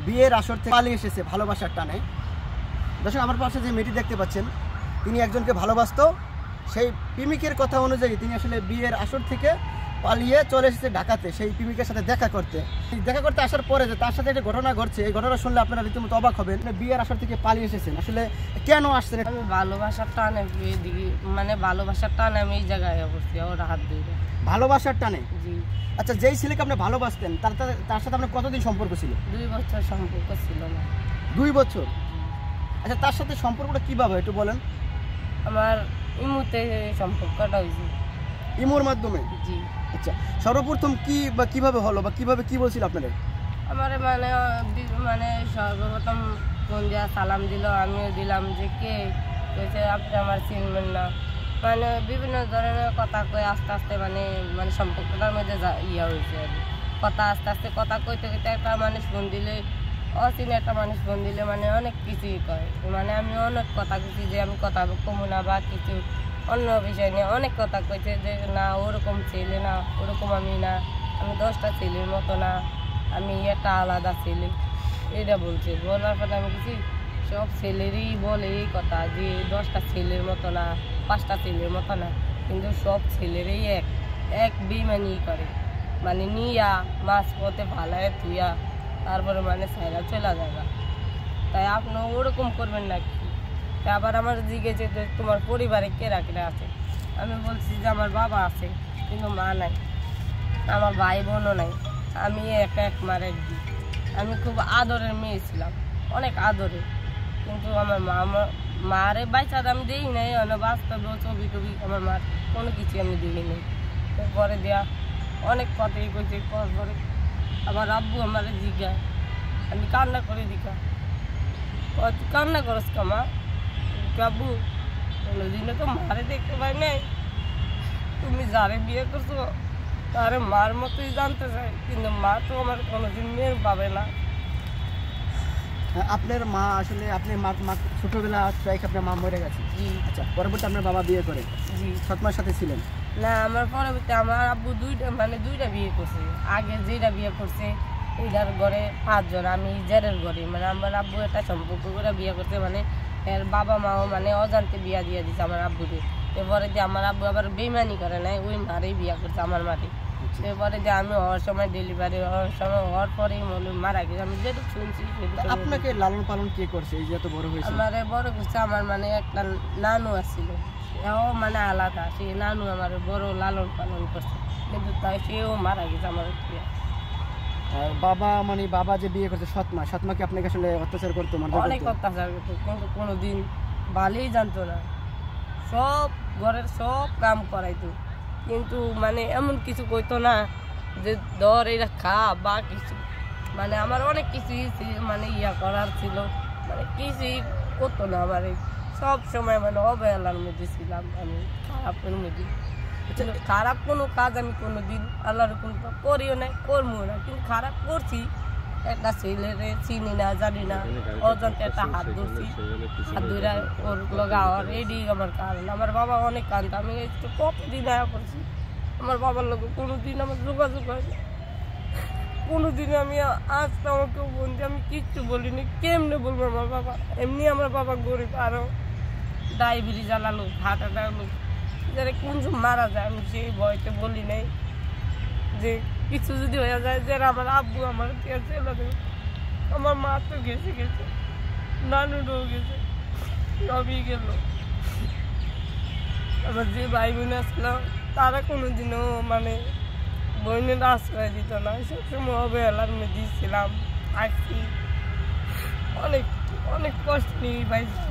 বিয়ের আসর থেকে পালিয়ে এসেছে ভালোবাসার টানে। দর্শক, আমার পাশে যে মেয়েটি দেখতে পাচ্ছেন, তিনি একজনকে ভালোবাসতো। সেই প্রেমিকের কথা অনুযায়ী তিনি আসলে বিয়ের আসর থেকে পালিয়ে চলে এসেছে ঢাকাতে সেই প্রেমিকের সাথে দেখা করতে আসার পরে যে তার সাথে একটা ঘটনা ঘটছে, এই ঘটনা শুনলে আপনারা রীতিমতো অবাক হবেন। বিয়ের আসর থেকে পালিয়ে এসেছেন, আসলে কেন আসছেন? আমি ভালোবাসার টানে মানে ভালোবাসার টানে আমি এই জায়গায় বসছি, ওর হাত দিয়ে। ভালোবাসার টানে? জি। আচ্ছা, যেই ছেলেকে আপনি ভালোবাসতেন তার সাথে আপনার কতদিন সম্পর্ক ছিল? 2 বছর সম্পর্ক ছিল না। 2 বছর? আচ্ছা, তার সাথে সম্পর্কটা কিভাবে একটু বলেন। আমার ইমুতে সম্পর্কটা হয়েছে। ইমোর মাধ্যমে? জি। আচ্ছা, সর্বপ্রথম কিভাবে হলো বা কিভাবে কি বলছিল আপনাদের? আমার মানে সর্বপ্রথম ফোন দিয়া সালাম দিল, আমিও দিলাম যে কে কইছে আপনি আমার চিনবেন না, মানে বিভিন্ন ধরনের কথা কয়ে আস্তে আস্তে মানে সম্পর্কটার মধ্যে ইয়া হয়েছে আর কি। কথা আস্তে আস্তে কথা কইতে কইতে একটা মানুষ ফোন দিলে, অচিনে একটা মানুষ ফোন দিলে মানে অনেক কিছুই কয়। মানে আমি অনেক কথা কইছি যে আমি কথা কমু না বা কিছু অন্য বিষয় নিয়ে অনেক কথা কইছে যে না ওরকম ছেলে না, ওরকম আমি না, আমি 10টা ছেলের মতো না, আমি একটা আলাদা ছেলে, এটা বলছে। বলার পরে আমি কিছু সব ছেলেরই বলে এই কথা যে 10টা ছেলের মতো না, 5টা ছেলের মতো না, কিন্তু সব ছেলেরই এক বেইমানি করে, মানে নিয়া মাছ পথে ভালায় থুইয়া তারপরে মানে সাইরা চলে যাবে। তাই আপনি ওরকম করবেন না কি? আবার আমার জিজ্ঞেসে যে তোমার পরিবারে কেরা কেরা আছে, আমি বলছি যে আমার বাবা আছে কিন্তু মা নাই, আমার ভাই বোনও নাই, আমি এক মারের দিই। আমি খুব আদরের মেয়ে ছিলাম, অনেক আদরে, কিন্তু আমার মারে বাইচার আমি দিই নাই, বাস্তব ছবি টবি আমার মার কোনো কিছু আমি দিই নাই। পরে দেওয়া অনেক কথাই কইছে, পরে আবার আব্বু আমার জিজ্ঞাসা, আমি কান্না করে দিকা, কান্না করস কামা? আব্বু কোনোদিনও তো মারে দেখতে পাই নাই, তুমি যারে বিয়ে করছো তারে মার মতোই জানতে চাই, কিন্তু মা তো আমার কোনোদিন মেয়ের পাবে না। আপনার মা আসলে ছোটবেলা আপনার মা মরে গেছে? জি। আচ্ছা, পরবর্তী আপনার বাবা বিয়ে করে? জি। সৎমার সাথে ছিলেন? না, আমার পরবর্তী আমার আব্বু দুইটা বিয়ে করছে। আগে যেটা বিয়ে করছে এইটার ঘরে 5 জন, আমি জেরের ঘরে, মানে আমার আব্বু একটা সম্পর্ক করে বিয়ে করছে, মানে এর বাবা মাও মানে অজান্তে বিয়া দিয়ে দিচ্ছে আমার আব্বুকে। এরপরে যে আমার আব্বু আবার বেইমানি করে নাই, ওই মারেই বিয়া করছে আমার মাটি। এরপরে যে আমি হওয়ার সময় ডেলিভারি হওয়ার সময় হওয়ার পরেই মারা গেছে, আমি যেটুকু শুনছি। আপনাকে লালন পালন কে করছে এই যে এত বড় হয়েছে? আমার বড় করছে আমার মানে একটা নানু আসছিল, এও মানে আলাদা, সেই নানু আমার বড় লালন পালন করছে, কিন্তু তাই সেও মারা গেছে আমার। আর বাবা যে বিয়ে করছে সৎমাকে আপনাকে আসলে অত্যাচার করতো? অনেক অত্যাচার করতো, কিন্তু কোনোদিন ভালোই জানতো না, সব ঘরের সব কাম করাইতো, কিন্তু মানে এমন কিছু কইতো না যে ধর এটা খা বা কিছু, মানে আমার অনেক কিছুই মানে ইয়া করার ছিল, মানে কিছুই করতো না আমার। সব সময় মানে অবহেলার মধ্যে ছিলাম আমি, খারাপের মধ্যে। খারাপ কোনো কাজ আমি কোনোদিন আল্লাহর কোনো করিও নাই, করবো না, কিন্তু খারাপ করছি। একটা ছেলেরে চিনি না জানি না, অজান্তে একটা হাত ধরছি, হাত ধরে ওর লগা হওয়ার এডি আমার কারণ। আমার বাবা অনেক কান্ত, আমি একটু কতদিন আয়া করছি, আমার বাবার লোক কোনোদিন আমার যোগাযোগ হয়নি, কোনোদিন আমি আসতে আমাকে বন্ধু আমি কিচ্ছু বলিনি। কেমনে বলবো আমার বাবা? এমনি আমার বাবা গরিব, আরও ডায়াবেটিস জ্বালালো, হার্ট অ্যাটাক লোক, যারা কোন মারা যায় আমি সেই ভয়তে বলি নাই যে কিছু যদি হয়ে যায়, যারা আমার আব্বু আমার চলে দেবে। আমার মা তো গেছে, নানুরও গেছে, সবই গেল। আমার যে ভাই বোন আসলাম তারা কোনোদিনও মানে বোনের আশ্রয় দিত না, সবসময় অবহেলার মধ্যে ছিলাম, আসছি, অনেক কষ্ট নিয়ে পাইছি।